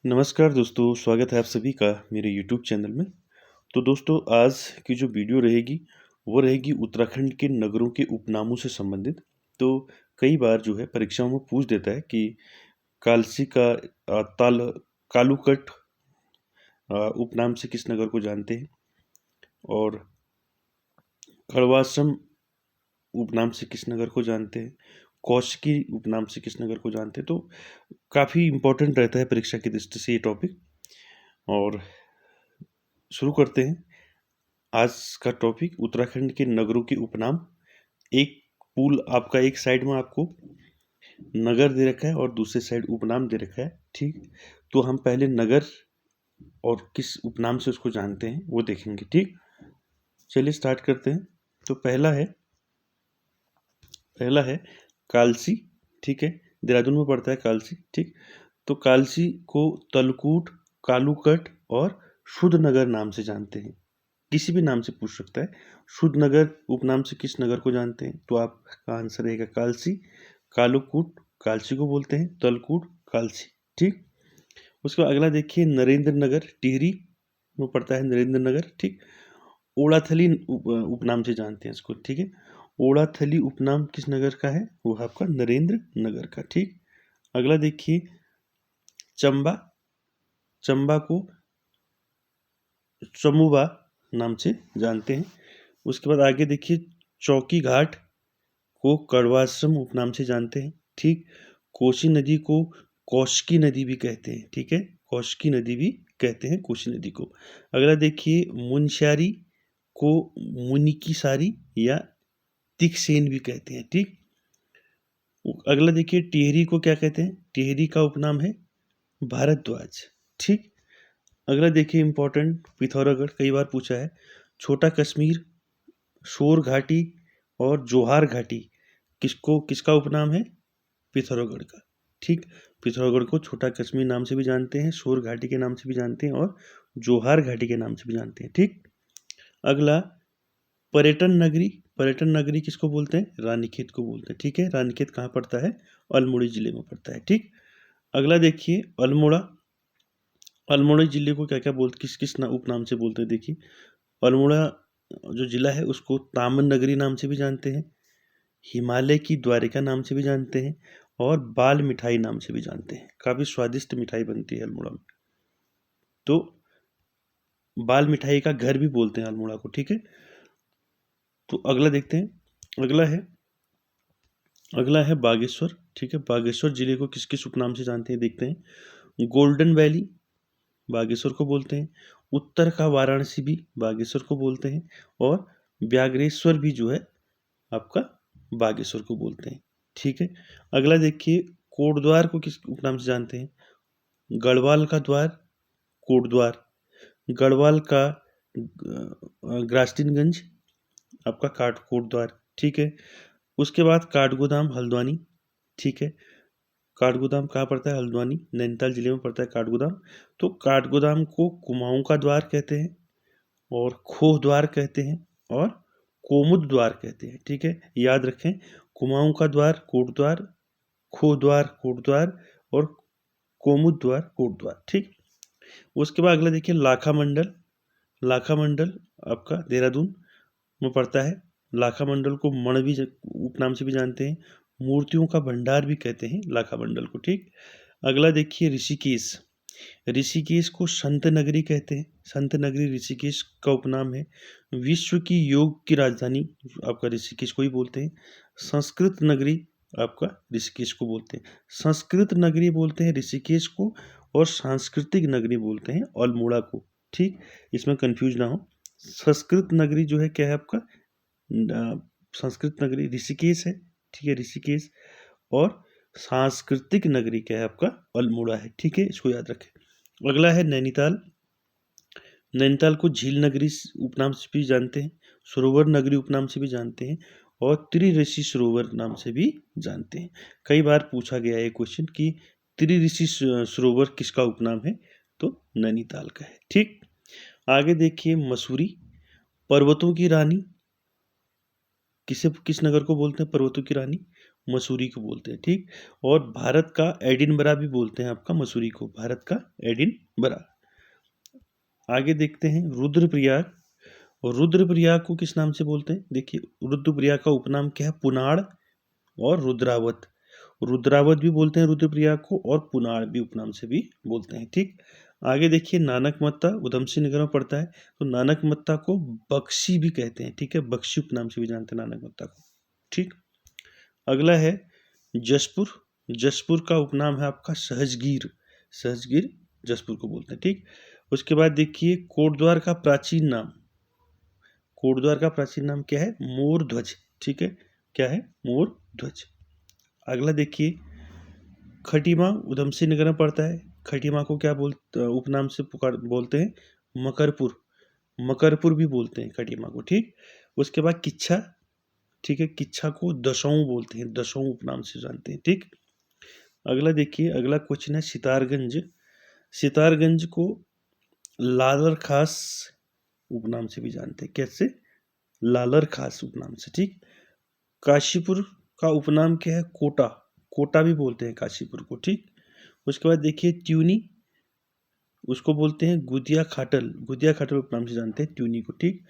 नमस्कार दोस्तों, स्वागत है आप सभी का मेरे यूट्यूब चैनल में। तो दोस्तों, आज की जो वीडियो रहेगी, वो रहेगी उत्तराखंड के नगरों के उपनामों से संबंधित। तो कई बार जो है परीक्षाओं में पूछ देता है कि कालसी का कालूकट उपनाम से किस नगर को जानते हैं, और खड़वाश्रम उपनाम से किस नगर को जानते हैं, कौशिकी उपनाम से किस नगर को जानते हैं। तो काफ़ी इम्पोर्टेंट रहता है परीक्षा की दृष्टि से ये टॉपिक। और शुरू करते हैं आज का टॉपिक, उत्तराखंड के नगरों के उपनाम। एक पूल आपका, एक साइड में आपको नगर दे रखा है और दूसरे साइड उपनाम दे रखा है। ठीक, तो हम पहले नगर और किस उपनाम से उसको जानते हैं वो देखेंगे। ठीक, चलिए स्टार्ट करते हैं। तो पहला है कालसी। ठीक है, देहरादून में पड़ता है कालसी। ठीक, तो कालसी को तलकूट, कालूकट और शुद्ध नगर नाम से जानते हैं। किसी भी नाम से पूछ सकता है। शुद्ध नगर उपनाम से किस नगर को जानते हैं, तो आपका आंसर रहेगा कालसी। कालूकूट कालसी को बोलते हैं, तलकूट कालसी। ठीक, उसके बाद अगला देखिए, नरेंद्र नगर टिहरी में पड़ता है नरेंद्र नगर। ठीक, ओड़ाथली उपनाम से जानते हैं इसको। ठीक है, ओड़ाथली उपनाम किस नगर का है, वो आपका नरेंद्र नगर का। ठीक, अगला देखिए, चंबा। चंबा को चमुबा नाम से जानते हैं। उसके बाद आगे देखिए, चौकी घाट को कड़वाश्रम उपनाम से जानते हैं। ठीक, कोसी नदी को कौशिकी नदी भी कहते हैं। ठीक है, कौशिकी नदी भी कहते हैं कोसी नदी को। अगला देखिए, मुनस्यारी को मुनिकीसारी या तिखसेन भी कहते हैं। ठीक, अगला देखिए, टिहरी को क्या कहते हैं, टिहरी का उपनाम है भारद्वाज। ठीक, अगला देखिए इंपॉर्टेंट, पिथौरागढ़ कई बार पूछा है। छोटा कश्मीर, शोर घाटी और जोहार घाटी किसका उपनाम है, पिथौरागढ़ का। ठीक, पिथौरागढ़ को छोटा कश्मीर नाम से भी जानते हैं, शोर घाटी के नाम से भी जानते हैं और जोहार घाटी के नाम से भी जानते हैं। ठीक, अगला पर्यटन नगरी। पर्यटन नगरी किसको बोलते हैं, रानीखेत को बोलते हैं। ठीक है, रानीखेत कहाँ पड़ता है, अल्मोड़ा जिले में पड़ता है। ठीक, अगला देखिए, अल्मोड़ा। अल्मोड़ा जिले को क्या क्या बोलते, किस किस उपनाम से बोलते हैं, देखिए। अल्मोड़ा जो जिला है उसको तामन नगरी नाम से भी जानते हैं, हिमालय की द्वारिका नाम से भी जानते हैं और बाल मिठाई नाम से भी जानते हैं। काफ़ी स्वादिष्ट मिठाई बनती है अल्मोड़ा में। तो बाल मिठाई का घर भी बोलते हैं अल्मोड़ा को। ठीक है, तो अगला देखते हैं। अगला है बागेश्वर। ठीक है, बागेश्वर जिले को किस किस उपनाम से जानते हैं, देखते हैं। गोल्डन वैली बागेश्वर को बोलते हैं, उत्तर का वाराणसी भी बागेश्वर को बोलते हैं, और व्याघ्रेश्वर भी जो है आपका बागेश्वर को बोलते हैं। ठीक है, अगला देखिए, कोटद्वार को किस उपनाम से जानते हैं, गढ़वाल का द्वार, कोटद्वार। गढ़वाल का ग्रास्टिनगंज, आपका कोटद्वार। ठीक है, उसके बाद काठगोदाम हल्द्वानी। ठीक है, काठगोदाम कहाँ पड़ता है, हल्द्वानी नैनीताल जिले में पड़ता है काठगोदाम। तो काठगोदाम को कुमाऊं का द्वार कहते हैं और खोह द्वार कहते हैं और कोमुद द्वार कहते हैं। ठीक है, याद रखें, कुमाऊं का द्वार कोटद्वार, खोह द्वार कोटद्वार और कोमुद द्वार कोटद्वार। ठीक, उसके बाद अगला देखिए, लाखा मंडल। लाखा मंडल आपका देहरादून में पड़ता है। लाखा मंडल को मण भी उपनाम से भी जानते हैं, मूर्तियों का भंडार भी कहते हैं लाखा मंडल को। ठीक, अगला देखिए, ऋषिकेश। ऋषिकेश को संत नगरी कहते हैं, संत नगरी ऋषिकेश का उपनाम है। विश्व की योग की राजधानी आपका ऋषिकेश को ही बोलते हैं। संस्कृत नगरी आपका ऋषिकेश को बोलते हैं, संस्कृत नगरी बोलते हैं ऋषिकेश को, और सांस्कृतिक नगरी बोलते हैं अल्मोड़ा को। ठीक, इसमें कंफ्यूज ना हो। संस्कृत नगरी जो है क्या है आपका, संस्कृत नगरी ऋषिकेश है। ठीक है, ऋषिकेश, और सांस्कृतिक नगरी क्या है आपका, अल्मोड़ा है। ठीक है, इसको याद रखें। अगला है नैनीताल। नैनीताल को झील नगरी उपनाम से भी जानते हैं, सरोवर नगरी उपनाम से भी जानते हैं और त्रिऋषि सरोवर नाम से भी जानते हैं। कई बार पूछा गया है क्वेश्चन कि त्रिऋषि सरोवर किसका उपनाम है, तो नैनीताल का है। ठीक, आगे देखिए, मसूरी। पर्वतों की रानी किस नगर को बोलते हैं, पर्वतों की रानी, मसूरी को बोलते हैं, ठीक। और भारत का एडिनबरा भी बोलते हैं आपका मसूरी को, भारत का एडिनबरा। आगे देखते हैं रुद्रप्रयाग। और रुद्रप्रयाग को किस नाम से बोलते हैं? देखिए, रुद्रप्रयाग का उपनाम क्या है? पुनाड़ और रुद्रावत। रुद्रावत भी बोलते हैं रुद्रप्रयाग को, और पुनाड़ भी उपनाम से भी बोलते हैं, ठीक। आगे देखिए नानकमत्ता उधम सिंह नगर में पड़ता है, तो नानकमत्ता को बख्शी भी कहते हैं, ठीक है, बख्शी उपनाम से भी जानते हैं नानकमत्ता को, ठीक। अगला है जसपुर। जसपुर का उपनाम है आपका सहजगीर। सहजगीर जसपुर को बोलते हैं, ठीक। उसके बाद देखिए कोटद्वार का प्राचीन नाम। कोटद्वार का प्राचीन नाम क्या है? मोर ध्वज, ठीक है, क्या है? मोर ध्वज। अगला देखिए खटीमा उधम सिंह नगर में पड़ता है। खटीमा को क्या उपनाम से बोलते हैं? मकरपुर। मकरपुर भी बोलते हैं खटीमा को, ठीक। उसके बाद किच्छा, ठीक है, किच्छा को दशों बोलते हैं, दशों उपनाम से जानते हैं, ठीक। अगला देखिए, अगला क्वेश्चन है सितारगंज। सितारगंज को लालर खास उपनाम से भी जानते हैं, कैसे? लालर खास उपनाम से, ठीक। काशीपुर का उपनाम क्या है? कोटा। कोटा भी बोलते हैं काशीपुर को, ठीक। उसके बाद देखिए ट्यूनी, उसको बोलते हैं गुदिया खाटल। गुदिया खाटल उपनाम से जानते हैं ट्यूनी को, ठीक।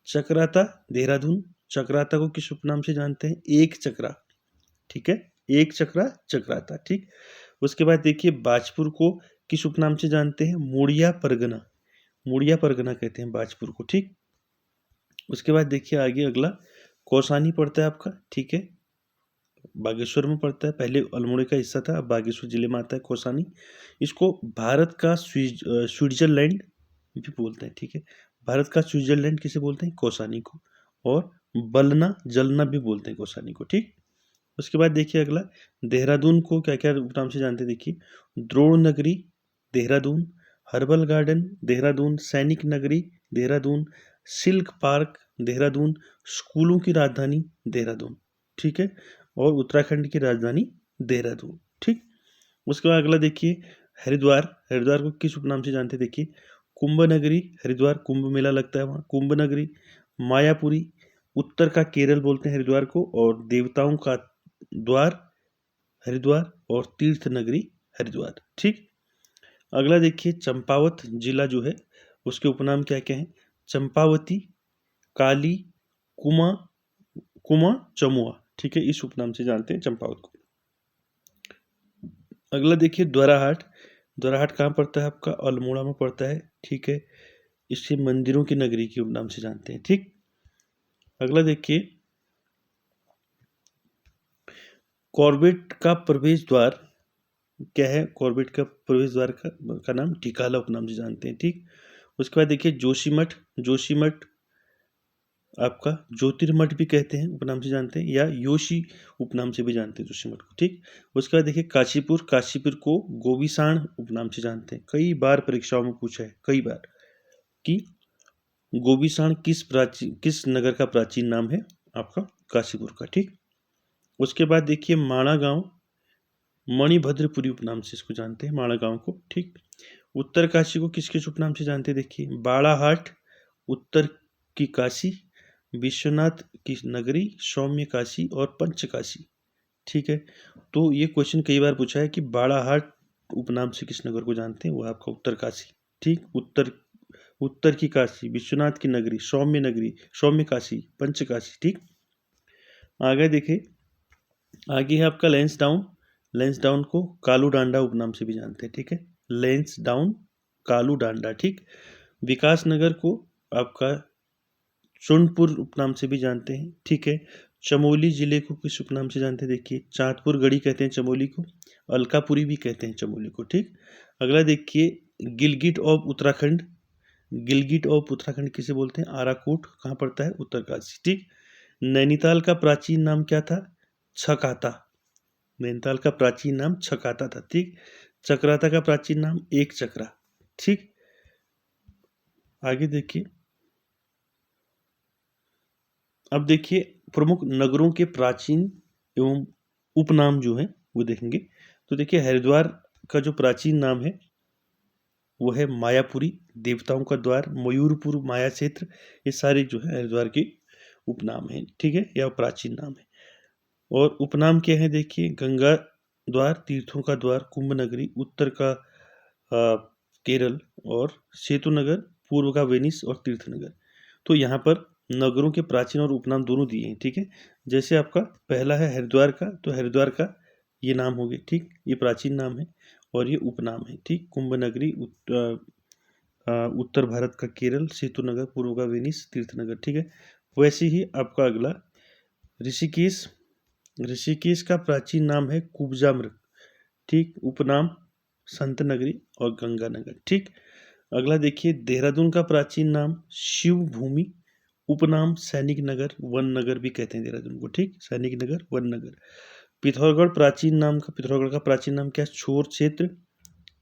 चक्राता देहरादून। चक्राता को किस उपनाम से जानते हैं? एक चक्रा, ठीक है, एक चक्रा चक्राता, ठीक। उसके बाद देखिए बाजपुर को किस उपनाम से जानते हैं? मुड़िया परगना। मुड़िया परगना कहते हैं बाजपुर को, ठीक। उसके बाद देखिए आगे अगला कौसानी पड़ता है आपका, ठीक है, बागेश्वर में पड़ता है, पहले अल्मोड़ा का हिस्सा था, अब बागेश्वर जिले में आता है कौसानी। इसको भारत का स्विट्जरलैंड भी बोलते हैं, ठीक है, भारत का स्विट्जरलैंड किसे बोलते हैं? कौसानी को। और बलना जलना भी बोलते हैं कौसानी को, ठीक। उसके बाद देखिए अगला देहरादून को क्या क्या नाम से जानते हैं? देखिए द्रोण नगरी देहरादून, हर्बल गार्डन देहरादून, सैनिक नगरी देहरादून, सिल्क पार्क देहरादून, स्कूलों की राजधानी देहरादून, ठीक है, और उत्तराखंड की राजधानी देहरादून, ठीक। उसके बाद अगला देखिए हरिद्वार। हरिद्वार को किस उपनाम से जानते हैं? देखिए कुंभ नगरी हरिद्वार, कुंभ मेला लगता है वहाँ, कुंभ नगरी। मायापुरी उत्तर का केरल बोलते हैं हरिद्वार को, और देवताओं का द्वार हरिद्वार, और तीर्थ नगरी हरिद्वार, ठीक। अगला देखिए चंपावत जिला जो है उसके उपनाम क्या क्या हैं? चंपावती, काली, कुमा, कुमा चमुआ, ठीक है, इस उपनाम से जानते हैं चंपावत को। अगला देखिए द्वाराहाट। द्वाराहाट कहाँ पड़ता है आपका? अल्मोड़ा में पड़ता है, ठीक है, इसे मंदिरों की नगरी के उपनाम से जानते हैं, ठीक। अगला देखिए कॉर्बेट का प्रवेश द्वार क्या है? कॉर्बेट का प्रवेश द्वार का नाम टिकाला उपनाम से जानते हैं, ठीक। उसके बाद देखिए जोशीमठ। जोशीमठ आपका ज्योतिर्मठ भी कहते हैं, उपनाम से जानते हैं, या योशी उपनाम से भी जानते हैं जोशीमठ को, ठीक। उसके बाद देखिए काशीपुर। काशीपुर को गोविसाण उपनाम से जानते हैं, कई बार परीक्षाओं में पूछा है, कई बार, कि गोविसाण किस नगर का प्राचीन नाम है? आपका काशीपुर का, ठीक। उसके बाद देखिए माणा गांव, मणिभद्रपुरी उपनाम से इसको जानते हैं, माणा गांव को, ठीक। उत्तर काशी को किस किस उपनाम से जानते हैं? देखिए बाड़ाहाट उत्तर की काशी, विश्वनाथ की नगरी, सौम्य काशी, और पंचकाशी, ठीक है। तो ये क्वेश्चन कई बार पूछा है कि बाड़ाहाट उपनाम से किस नगर को जानते हैं? वो आपका उत्तर काशी, ठीक। उत्तर की काशी, विश्वनाथ की नगरी, सौम्य काशी, पंचकाशी, ठीक। आगे देखिए, आगे है आपका लेंसडाउन। लेंसडाउन को कालू डांडा उपनाम से भी जानते हैं, ठीक है, लेंसडाउन कालू डांडा, ठीक। विकासनगर को आपका सोनपुर उपनाम से भी जानते हैं, ठीक है। चमोली जिले को किस उपनाम से जानते हैं? देखिए चांदपुर गढ़ी कहते हैं चमोली को, अलकापुरी भी कहते हैं चमोली को, ठीक। अगला देखिए गिलगिट ऑफ उत्तराखंड। गिलगिट ऑफ उत्तराखंड किसे बोलते हैं? आराकोट कहाँ पड़ता है? उत्तरकाशी, ठीक। नैनीताल का प्राचीन नाम क्या था? छकाता। नैनीताल का प्राचीन नाम छकाता था, ठीक। चक्राता का प्राचीन नाम एक चक्रा, ठीक। आगे देखिए, अब देखिए प्रमुख नगरों के प्राचीन एवं उपनाम जो है वो देखेंगे। तो देखिए हरिद्वार का जो प्राचीन नाम है वो है मायापुरी, देवताओं का द्वार, मयूरपुर, माया क्षेत्र, ये सारे जो है हरिद्वार के उपनाम हैं, ठीक है, या प्राचीन नाम है। और उपनाम क्या है देखिए, गंगा द्वार, तीर्थों का द्वार, कुंभ नगरी, उत्तर का केरल, और सेतु नगर पूर्व का वेनिस और तीर्थ नगर। तो यहाँ पर नगरों के प्राचीन और उपनाम दोनों दिए हैं, ठीक है। जैसे आपका पहला है हरिद्वार का, तो हरिद्वार का ये नाम हो गया, ठीक, ये प्राचीन नाम है और ये उपनाम है, ठीक। कुंभ नगरी उत्तर भारत का केरल, सेतु नगर पूर्व का वेनिस, तीर्थ नगर, ठीक है। वैसे ही आपका अगला ऋषिकेश, ऋषिकेश का प्राचीन नाम है कुब्जामृत, ठीक, उपनाम संत नगरी और गंगा नगर, ठीक। अगला देखिए देहरादून का प्राचीन नाम शिव भूमि, उपनाम सैनिक नगर, वन नगर भी कहते हैं देहरादून को, ठीक, सैनिक नगर, वन नगर। पिथौरागढ़ का प्राचीन नाम क्या है, शोर क्षेत्र,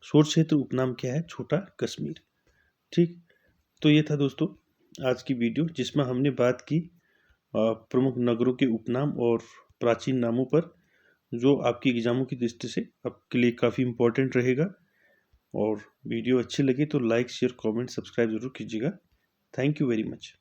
शोर क्षेत्र, उपनाम क्या है, छोटा कश्मीर, ठीक। तो ये था दोस्तों आज की वीडियो, जिसमें हमने बात की प्रमुख नगरों के उपनाम और प्राचीन नामों पर, जो आपकी एग्जामों की दृष्टि से आपके लिए काफ़ी इम्पोर्टेंट रहेगा। और वीडियो अच्छी लगी तो लाइक, शेयर, कमेंट, सब्सक्राइब जरूर कीजिएगा। Thank you very much.